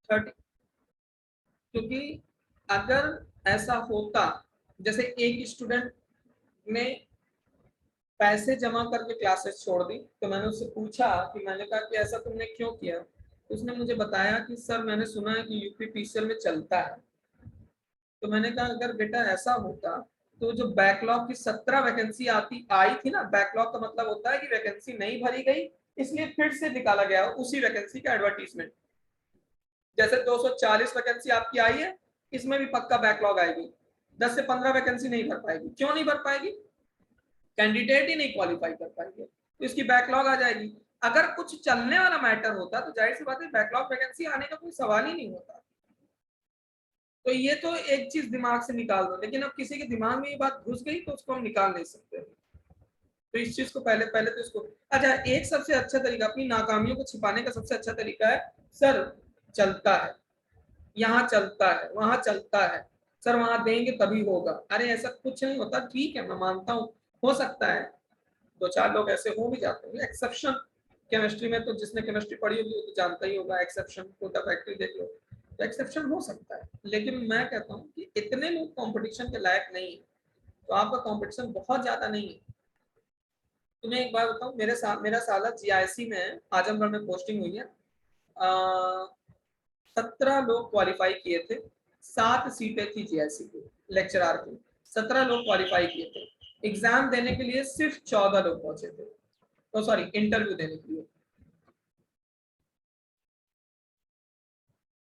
30, क्योंकि अगर ऐसा होता, जैसे एक स्टूडेंट ने पैसे जमा करके क्लासेस छोड़ दी, तो मैंने उससे पूछा कि मैंने कहा कि ऐसा तुमने क्यों किया, उसने मुझे बताया कि सर मैंने सुना है कि यूपीपीसीएल में चलता है। तो मैंने कहा अगर बेटा ऐसा होता तो जो बैकलॉग की 17 वैकेंसी आती आई थी ना, बैकलॉग का मतलब होता है कि वैकेंसी नहीं भरी गई इसलिए फिर से निकाला गया उसी वैकेंसी का एडवर्टीजमेंट। जैसे 240 वैकेंसी आपकी आई है, इसमें भी पक्का बैकलॉग आएगी, 10 से 15 वैकेंसी नहीं भर पाएगी। क्यों नहीं भर पाएगी? कैंडिडेट ही नहीं क्वालिफाई कर पाएंगे तो इसकी बैकलॉग आ जाएगी। अगर कुछ चलने वाला मैटर होता तो जाहिर सी बात है बैकलॉग वैकेंसी आने का कोई सवाल ही नहीं होता। तो ये तो एक चीज दिमाग से निकाल दो, लेकिन अब किसी के दिमाग में ये बात घुस गई तो उसको हम निकाल नहीं सकते। तो इस चीज को पहले पहले तो इसको, अच्छा एक सबसे अच्छा तरीका अपनी नाकामियों को छिपाने का सबसे अच्छा तरीका है, सर चलता है, यहाँ चलता है, वहां चलता है, सर वहां देंगे तभी होगा। अरे ऐसा कुछ नहीं होता, ठीक है मैं मानता हूँ, हो सकता है दो चार लोग ऐसे हो भी जाते हैं, एक्सेप्शन। केमिस्ट्री में तो जिसने केमिस्ट्री पढ़ी होगी वो तो जानता ही होगा, एक्सेप्शन कोटा फैक्ट्री देख लो, तो एक्सेप्शन हो सकता है। लेकिन मैं कहता हूँ कि इतने लोग कंपटीशन के लायक नहीं है, तो आपका कंपटीशन बहुत ज्यादा नहीं है। तुम्हें एक बात बताऊं, मेरा साला जीआईसी में है, आजमगढ़ में पोस्टिंग हुई है। 17 लोग क्वालिफाई किए थे, 7 सीटें थी जीआईसी की लेक्चरार की, 17 लोग क्वालिफाई किए थे। एग्जाम देने के लिए सिर्फ 14 लोग पहुंचे थे, तो सॉरी इंटरव्यू देने के लिए,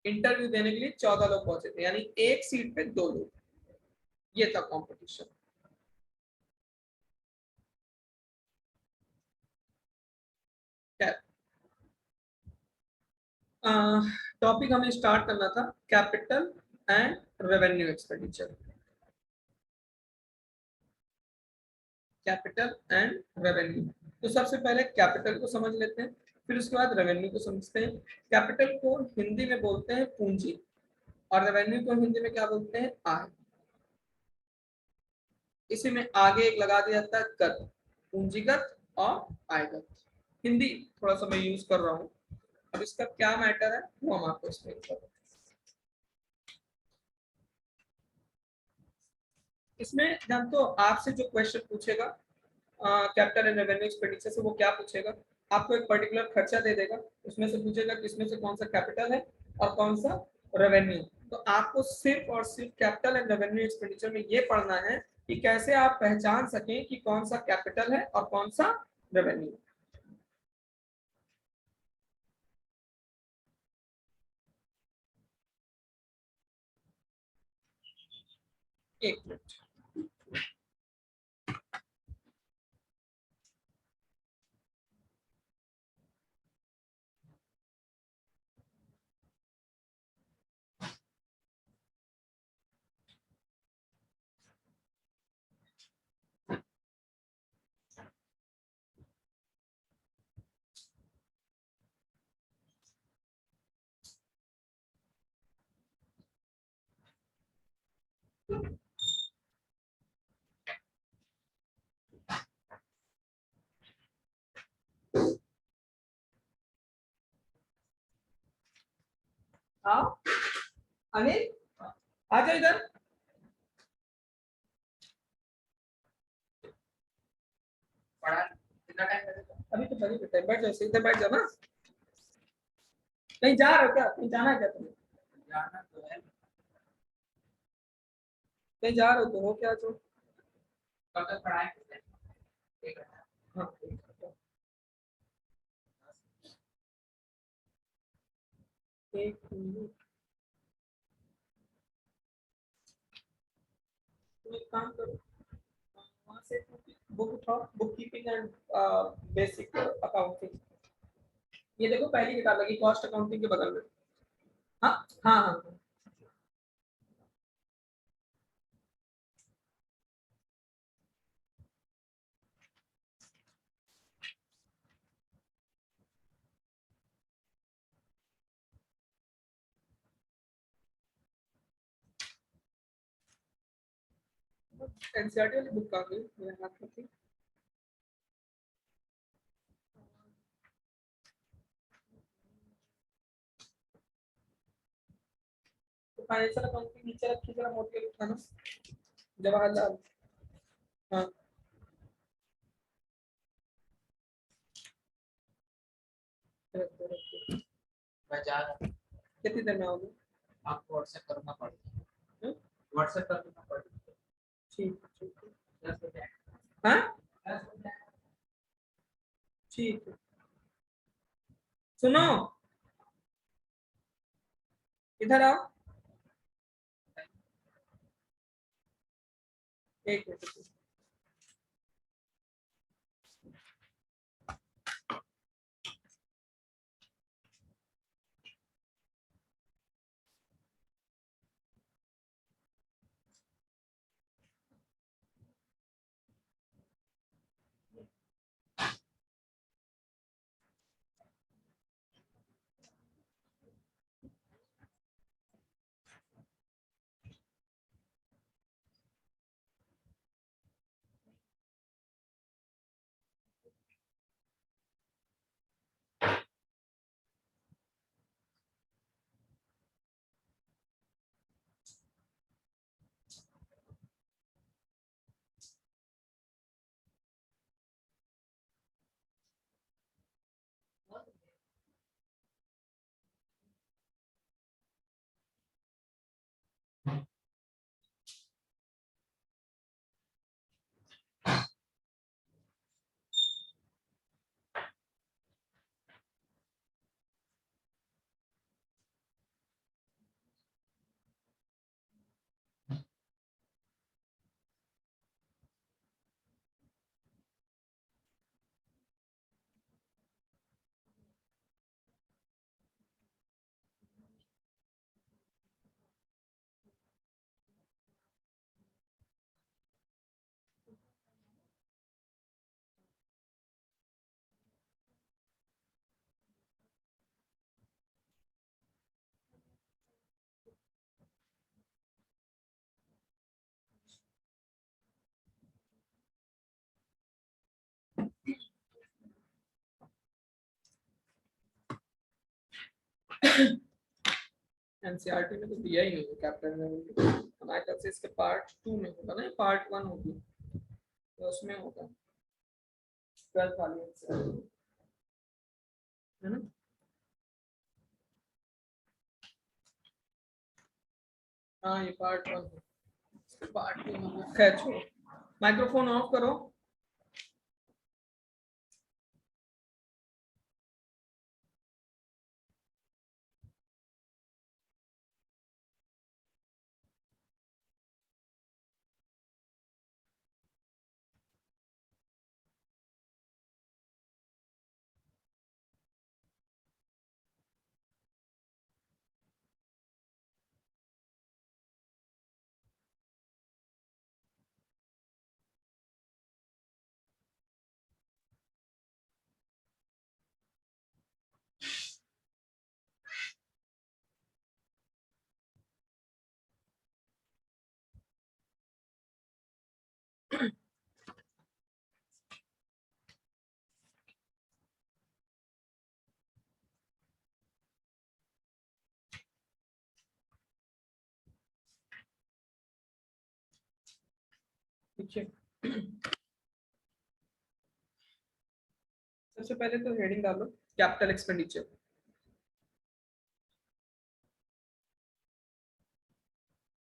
इंटरव्यू देने के लिए 14 लोग पहुंचे थे, यानी एक सीट पे 2 लोग, ये था कंपटीशन। टॉपिक हमें स्टार्ट करना था capital and revenue expenditure, capital and revenue. तो सबसे पहले कैपिटल को समझ लेते हैं, फिर उसके बाद रेवेन्यू को समझते हैं। कैपिटल को हिंदी में बोलते हैं पूंजी, और रेवेन्यू को हिंदी में क्या बोलते हैं? आय। इसी में आगे एक लगा दिया जाता है गत, पूंजीगत और आयगत। हिंदी थोड़ा सा मैं यूज कर रहा हूँ, अब इसका क्या मैटर है वो हम आपको एक्सप्लेन कर रहे हैं। इसमें जान तो आपसे जो क्वेश्चन पूछेगा कैपिटल एंड रेवेन्यू एक्सपेंडिचर से, वो क्या पूछेगा, आपको एक पर्टिकुलर खर्चा दे देगा, उसमें से पूछेगा कि इसमें से कौन सा कैपिटल है और कौन सा रेवेन्यू। तो आपको सिर्फ और सिर्फ कैपिटल एंड रेवेन्यू एक्सपेंडिचर में ये पढ़ना है कि कैसे आप पहचान सकें कि कौन सा कैपिटल है और कौन सा रेवेन्यू। एक मिनट। हाँ अनिल, आ जाओ इधर। पढ़ा कितना टाइम लगेगा? अभी तो बड़ी बेटा बैठ जाओ, सीधे बैठ जाओ ना। कहीं जा रहे हो क्या? कहीं जाना है क्या तुम्हें? जाना तो है। कहीं जा रहे हो तो हो क्या? जो कब तक पढ़ाएंगे? हाँ एक मिनट। तुम एक काम करो, वहाँ से बुक उठाओ, book keeping and basic accounting. ये देखो पहली किताब लगी कॉस्ट अकाउंटिंग के बगल में। हाँ हाँ हाँ। एनसीईआरटी वाली बुक कहाँ गई मेरे हाथ में थी? तो फाइनेंशियल अकाउंटिंग नीचे रखी जरा मोटी उठाना जवाहरलाल। हाँ रखो रखो। मैं जा रहा हूँ। कितनी देर में आओगे? आपको व्हाट्सएप करना पड़ेगा। व्हाट्सएप करना पड़ेगा। ठीक ठीक है। 10 बजे। हाँ 10 बजे। ठीक है। सुनो इधर आओ एक मिनट। एनसीईआरटी में तो दिया ही नहीं है कैपिटल में। हमारे ख्याल से इसके पार्ट 2 में होगा ना, पार्ट 1 होगी तो उसमें होगा 12 वाली NCERT, है ना। हाँ ये पार्ट 1 है, इसके पार्ट 2 में खैर छोड़ो। माइक्रोफोन ऑफ करो। ठीक है, सबसे पहले तो हेडिंग डालो कैपिटल एक्सपेंडिचर।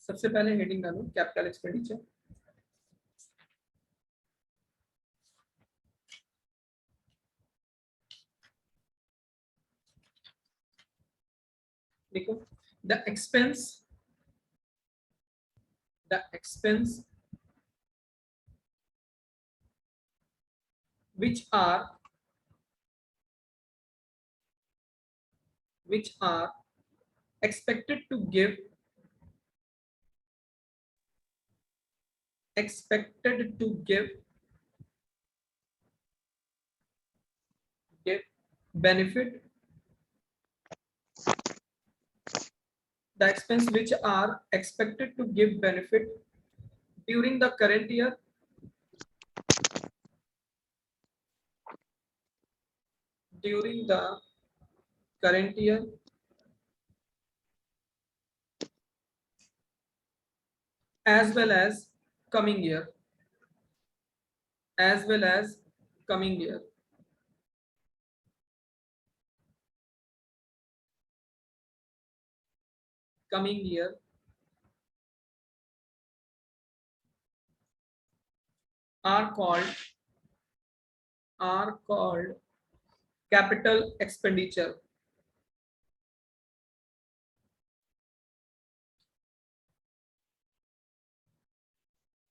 सबसे पहले हेडिंग डालो कैपिटल एक्सपेंडिचर। देखो the expense which are expected to give give benefit, the expense which are expected to give benefit during the current year as well as coming year, as well as coming year. Coming year are called capital expenditure.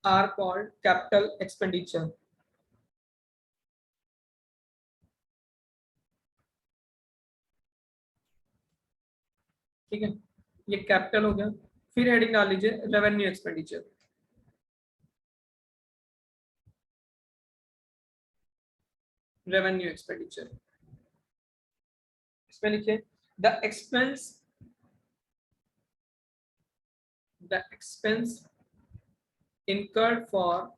Are called capital expenditure. ठीक है, ये capital हो गया। फिर heading डाल लीजिए revenue expenditure. Revenue expenditure इसमें लिखिए the expense incurred for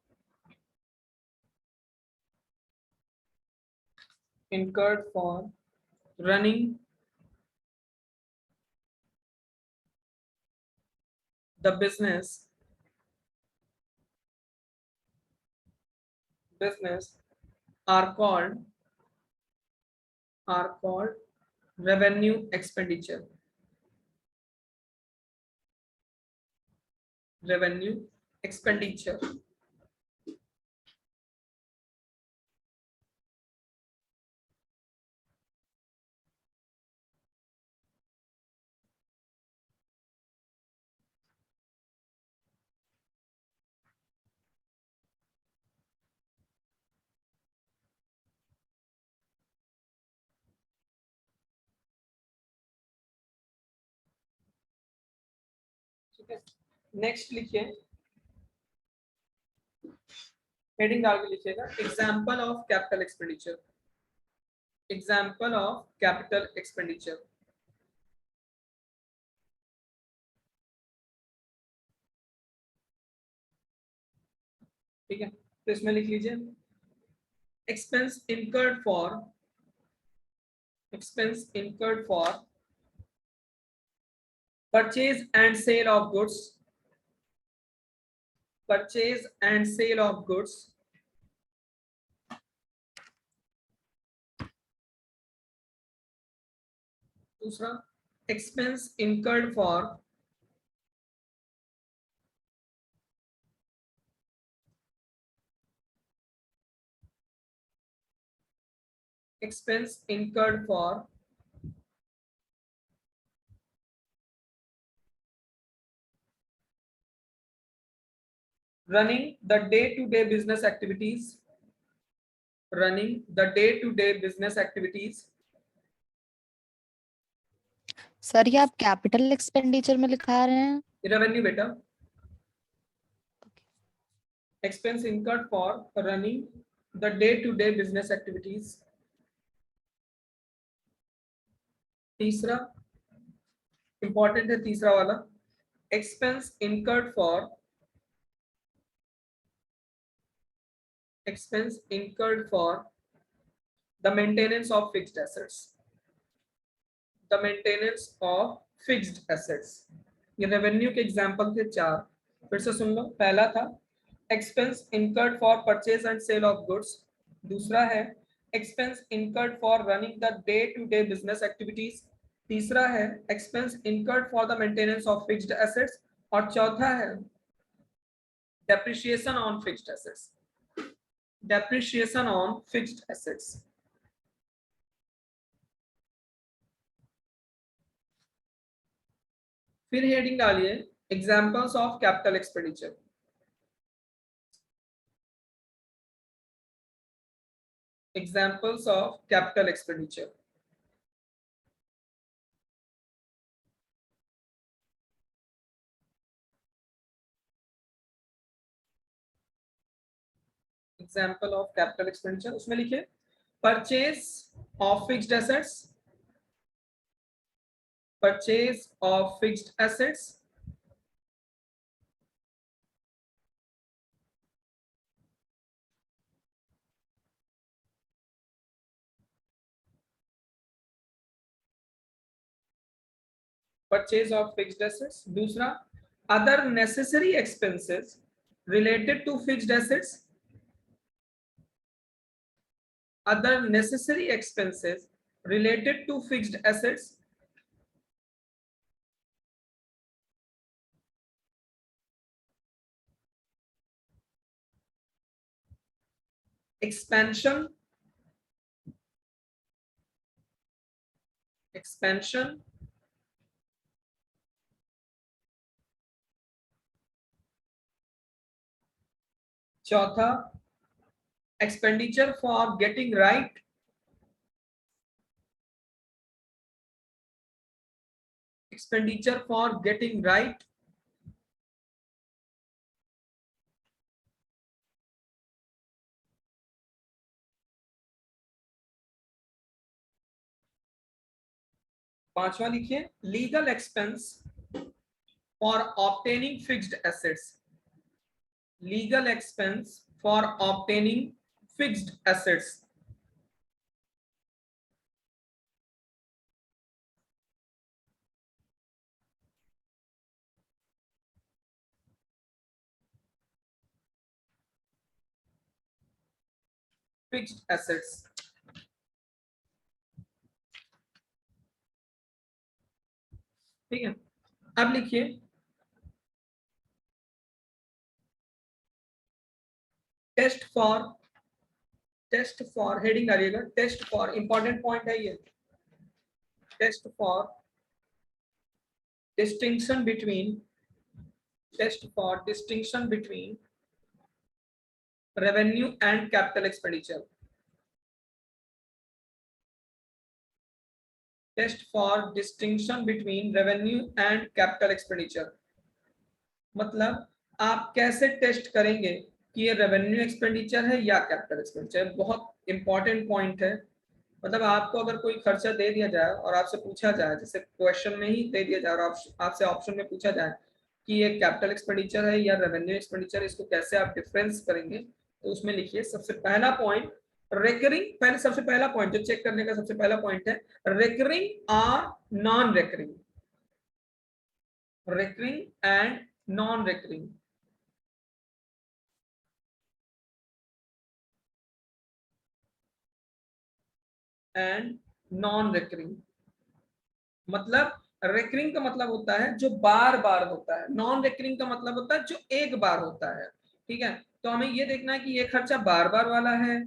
running the business are called revenue expenditure. Revenue expenditure. ठीक है, नेक्स्ट लिखिए, हेडिंग डाल के लिखिएगा example of capital expenditure. Example of capital expenditure. ठीक है, तो इसमें लिख लीजिए expense incurred for purchase and sale of goods, purchase and sale of goods, दूसरा expense incurred for running the day-to-day business activities, running the day-to-day business activities, sir ये आप capital expenditure में लिखा रहे हैं? रेवेन्यू बेटा, expense incurred for running the day-to-day business activities। तीसरा important है, तीसरा वाला expense incurred for the maintenance of fixed assets, the maintenance of fixed assets। ये रेवेन्यू के एग्जांपल थे चार, फिर से सुन लो। पहला था expense incurred for purchase and sale of goods, दूसरा है expense incurred for running the day to day business activities, तीसरा है expense incurred for the maintenance of fixed assets, और चौथा है depreciation on fixed assets, depreciation on fixed assets। फिर heading डालिए examples of capital expenditure. Examples of capital expenditure। Example of capital expenditure उसमें लिखिए purchase of fixed assets, purchase of fixed assets, purchase of fixed assets, दूसरा other necessary expenses related to fixed assets, other necessary expenses related to fixed assets, expansion चौथा expenditure for getting right, expenditure for getting right, पांचवा लिखिए legal expense for obtaining fixed assets, legal expense for obtaining fixed assets, fixed assets. ठीक है, अब लिखिए test for heading डालिएगा, test for important point है ये, test for distinction between, test for distinction between revenue and capital expenditure, test for distinction between revenue and capital expenditure. मतलब आप कैसे टेस्ट करेंगे कि ये रेवेन्यू एक्सपेंडिचर है या कैपिटल एक्सपेंडिचर, बहुत इंपॉर्टेंट पॉइंट है। मतलब आपको अगर कोई खर्चा दे दिया जाए और आपसे पूछा जाए, जैसे क्वेश्चन में ही दे दिया जाए और आपसे ऑप्शन में पूछा जाए कि ये कैपिटल एक्सपेंडिचर है या रेवेन्यू एक्सपेंडिचर, इसको कैसे आप डिफरेंस करेंगे, तो उसमें लिखिए सबसे पहला पॉइंट रिकरिंग, पहले सबसे पहला पॉइंट जो चेक करने का सबसे पहला पॉइंट है रिकरिंग और non recurring, recurring and non recurring. And non recurring, मतलब रिकरिंग का मतलब होता है जो बार बार होता है, नॉन रिकरिंग का मतलब होता है जो एक बार होता है। ठीक है, तो हमें ये देखना है कि ये खर्चा बार बार वाला है,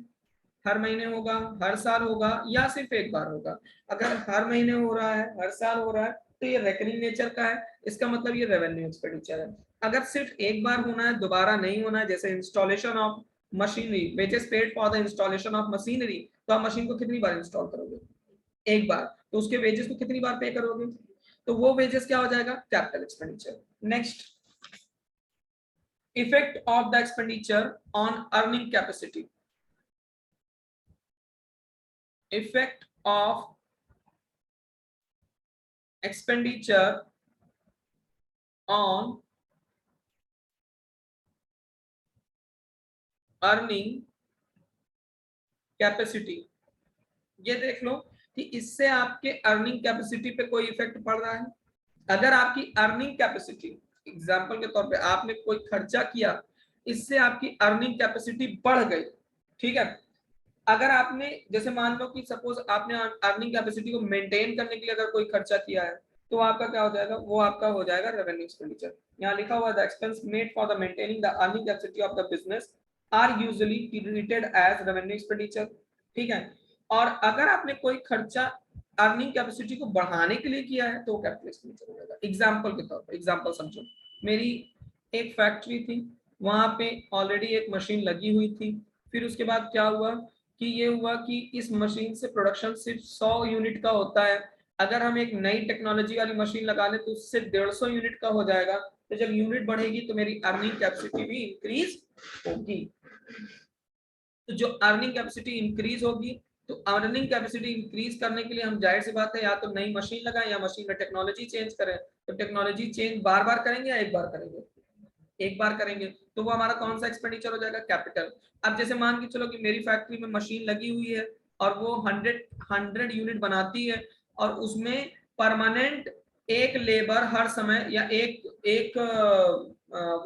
हर महीने होगा, हर साल होगा या सिर्फ एक बार होगा। अगर हर महीने हो रहा है, हर साल हो रहा है, तो ये रिकरिंग नेचर का है, इसका मतलब ये रेवेन्यू एक्सपेंडिचर है। अगर सिर्फ एक बार होना है, दोबारा नहीं होना है, जैसे installation of machinery, wages paid for the installation of machinery, तो आप मशीन को कितनी बार इंस्टॉल करोगे, एक बार, तो उसके वेजेस को कितनी बार पे करोगे, तो वो वेजेस क्या हो जाएगा, capital expenditure. Next, effect of the expenditure on earning capacity, effect of expenditure on earning capacity। ये देख लो कि इससे आपके अर्निंग कैपेसिटी पे कोई इफेक्ट पड़ रहा है। अगर आपकी अर्निंग कैपेसिटी, एग्जांपल के तौर पे आपने कोई खर्चा किया, इससे आपकी अर्निंग कैपेसिटी बढ़ गई, ठीक है, अगर आपने जैसे मान लो कि सपोज आपने अर्निंग कैपेसिटी को मेंटेन करने के लिए अगर कोई खर्चा किया है, तो आपका क्या हो जाएगा, वो आपका हो जाएगा रेवेन्यू एक्सपेंडिचर। यहाँ लिखा हुआ the expense made for the maintaining the earning capacity of the business are usually treated as revenue expenditure. ठीक है, और अगर आपने कोई खर्चा अर्निंग कैपेसिटी को बढ़ाने के लिए किया है तो कैपिटल एक्सपेंडिचर हो जाएगा। एग्जांपल के तौर पर, एग्जांपल समझो, मेरी एक फैक्ट्री थी, वहां पे ऑलरेडी एक मशीन लगी हुई थी, फिर उसके बाद क्या हुआ कि ये हुआ कि इस मशीन से प्रोडक्शन सिर्फ 100 यूनिट का होता है, अगर हम एक नई टेक्नोलॉजी वाली मशीन लगा लें तो उससे 150 यूनिट का हो जाएगा, तो जब यूनिट बढ़ेगी तो मेरी अर्निंग कैपेसिटी भी इंक्रीज होगी। तो जो अर्निंग कैपेसिटी इंक्रीज होगी, तो अर्निंग कैपेसिटी इंक्रीज करने के लिए हम जाहिर सी बात है या तो नई मशीन लगाएं या मशीन में टेक्नोलॉजी चेंज करें। तो टेक्नोलॉजी चेंज बार बार करेंगे या एक बार करेंगे, एक बार करेंगे, तो वो हमारा कौन सा एक्सपेंडिचर हो जाएगा, कैपिटल। अब जैसे मान के चलो कि मेरी फैक्ट्री में मशीन लगी हुई है और वो 100 यूनिट बनाती है और उसमें परमानेंट एक लेबर हर समय या एक एक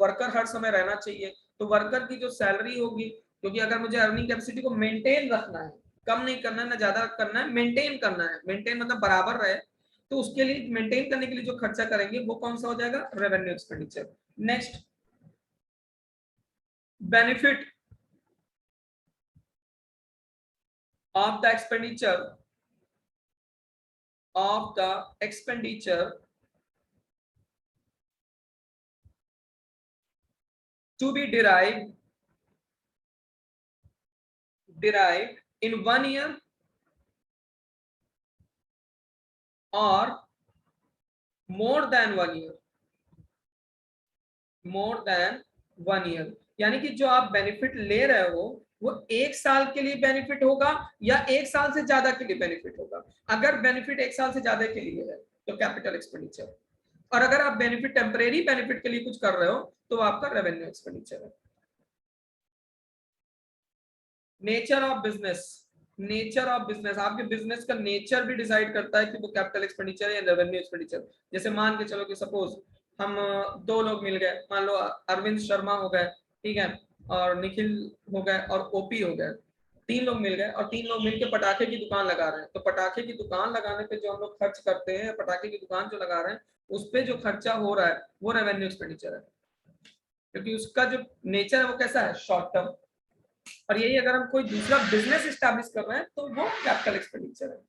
वर्कर हर समय रहना चाहिए, तो वर्कर की जो सैलरी होगी, क्योंकि अगर मुझे अर्निंग कैपेसिटी को मेंटेन रखना है, कम नहीं करना है ना ज्यादा करना है, मेंटेन करना है, मेंटेन मतलब बराबर रहे, तो उसके लिए मेंटेन करने के लिए जो खर्चा करेंगे वो कौन सा हो जाएगा, revenue expenditure. Next, benefit of the expenditure to be derived in 1 year or more than 1 year, more than 1 year, यानी कि जो आप बेनिफिट ले रहे हो वो 1 साल के लिए बेनिफिट होगा या 1 साल से ज्यादा के लिए बेनिफिट होगा। अगर बेनिफिट 1 साल से ज्यादा के लिए है तो कैपिटल एक्सपेंडिचर, और अगर आप बेनिफिट टेम्परेरी बेनिफिट के लिए कुछ कर रहे हो तो आपका रेवेन्यू एक्सपेंडिचर है। Nature of business, nature of business, आपके बिजनेस का नेचर भी डिसाइड करता है कि वो कैपिटल एक्सपेंडिचर या रेवेन्यू एक्सपेंडिचर। जैसे मान के चलो कि सपोज हम 2 लोग मिल गए, मान लो अरविंद शर्मा हो गए, ठीक है, और निखिल हो गए और ओपी हो गए, 3 लोग मिल गए और 3 लोग मिलकर पटाखे की दुकान लगा रहे हैं, तो पटाखे की दुकान लगाने पे जो हम लोग खर्च करते हैं, पटाखे की दुकान जो लगा रहे हैं उस पे जो खर्चा हो रहा है वो रेवेन्यू एक्सपेंडिचर है, क्योंकि उसका जो नेचर है वो कैसा है, शॉर्ट टर्म। और यही अगर हम कोई दूसरा बिजनेस स्टैब्लिश कर रहे हैं तो वो कैपिटल एक्सपेंडिचर है।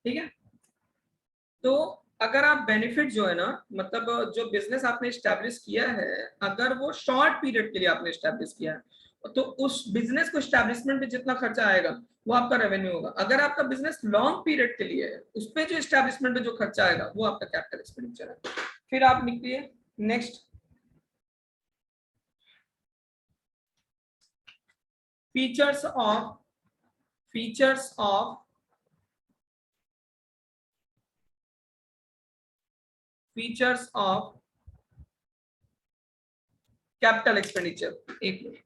ठीक है, तो अगर आप बेनिफिट जो है ना, मतलब जो बिजनेस आपने स्टैब्लिश किया है, अगर वो शॉर्ट पीरियड के लिए आपने स्टैब्लिश किया है तो उस बिजनेस को स्टैब्लिशमेंट में जितना खर्चा आएगा वो आपका रेवेन्यू होगा। अगर आपका बिजनेस लॉन्ग पीरियड के लिए है, उस पर जो स्टैब्लिशमेंट में जो खर्चा आएगा वो आपका कैपिटल एक्सपेंडिचर है। फिर आप निकलिए next, features of features of features of capital expenditure. एक मिनट,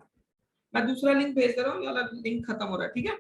मैं दूसरा लिंक भेज दे रहा हूँ, ये वाला लिंक खत्म हो रहा है, ठीक है।